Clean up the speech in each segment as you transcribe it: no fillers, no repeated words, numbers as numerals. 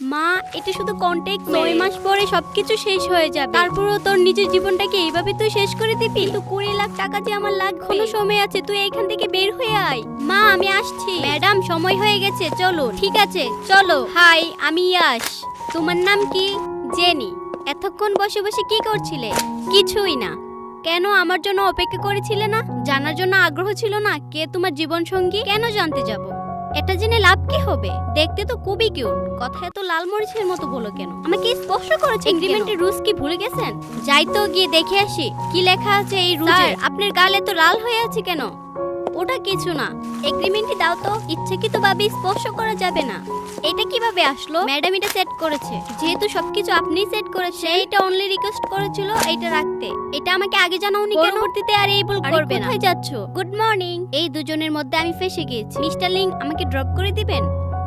মা, এটা শুধু কন্টাক্ট 9 মাস পরে সবকিছু শেষ হয়ে যাবে। তারপরও তোর নিজের জীবনটাকে এইভাবে তুই শেষ করে দিবি? কিন্তু 20 লাখ টাকা যে আমার লাগবে। কোনো সময় আছে, তুই এখান থেকে বের হয়ে আয়। মা, আমি আসছি। ম্যাডাম, সময় হয়ে গেছে, চলো। ঠিক আছে, চলো। হাই, আমি ইয়াশ। তোমার নাম কি? জেনি। এতক্ষণ বসে বসে কি করছিলে? কিছুই না। কেন আমার জন্য অপেক্ষা করেছিলে না? জানার জন্য আগ্রহ ছিল না কে তোমার জীবন সঙ্গী? কেন জানতে যাব? এটা জেনে লাভ কি হবে? দেখতে তো খুবই কিউট, কথা এত লাল মরিচের মতো বলো কেন? আমাকে স্পর্শ করেছে। এগ্রিমেন্টের রুলস কি ভুলে গেছেন? যাই তো গিয়ে দেখে আসি কি লেখা আছে এই রুলসে। আপনার গালে তো লাল হয়ে আছে কেন? ওটা কিছু না, এগ্রিমেন্টই দাও তো। ইচ্ছাকৃতভাবে স্পর্শ করা যাবে না। এটা কিভাবে আসলো? ম্যাডাম এটা সেট করেছে। যেহেতু সবকিছু আপনিই সেট করেছে, এটা অনলি রিকোয়েস্ট করেছিল এটা রাখতে। এটা আমাকে আগে জানাওনি কেন? পরবর্তীতে আর এই ভুল করবে না। কোথায় যাচ্ছো? Good morning. এই দুজনের মধ্যে আমি ফেসে গিয়েছি। মিস্টার লিং, আমাকে ড্রপ করে দিবেন?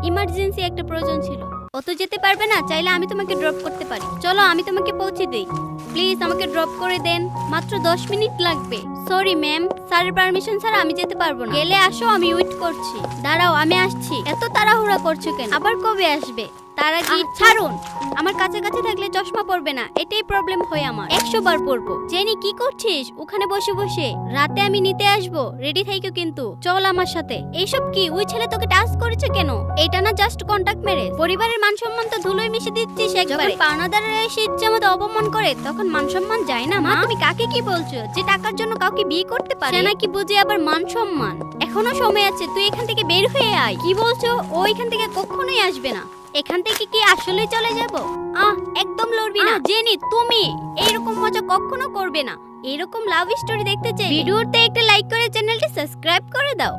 ইমার্জেন্সি একটা প্রয়োজন ছিল। অত যেতে পারবে না, চাইলে আমি তোমাকে ড্রপ করতে পারি। চলো, আমি তোমাকে পৌঁছে দেই। প্লিজ আমাকে ড্রপ করে দেন, মাত্র 10 মিনিট লাগবে। সরি ম্যাম, স্যারের পারমিশন ছাড়া আমি যেতে পারবো না। গেলে আসো, আমি ওয়েট করছি। দাঁড়াও, আমি আসছি। এত তাড়াহুড়া করছো কেন? আবার কবে আসবে? তার আগে ছাড়ুন। আমার কাছাকাছি থাকলে চশমা পরবে না, এটাই প্রবলেম হয় আমার। 100 বার পরবো। জেনি, কি করছিস ওখানে বসে বসে? রাতে আমি নিতে আসবো, রেডি থাইকো কিন্তু। চল আমার সাথে। এইসব কি? ওই ছেলে তোকে টাচ করেছে কেন? এটা না জাস্ট কন্টাক্ট ম্যারেজ। পরিবারের মান সম্মান তো ধুলোয় মিশে দিচ্ছিস একবারে। পাওনাদারেরা এসে ইচ্ছা মতো অপমান করে, তখন মান সম্মান যায় না? মা, তুমি কাকে কি বলছো? যে টাকার জন্য কাউকে বিয়ে করতে পারে সে নাকি বুঝে আবার মান সম্মান? এখনো সময় আছে, তুই এখান থেকে বের হয়ে আয়। কি বলছো? ও এখান থেকে কখনোই আসবে না। এখান থেকে কি আসলে চলে যাব? একদম লড়বি না। জেনি, তুমি এইরকম মজা কখনো করবে না। এরকম লাভ স্টোরি দেখতে চাই ভিডিওতে একটা লাইক করে চ্যানেলটি সাবস্ক্রাইব করে দাও।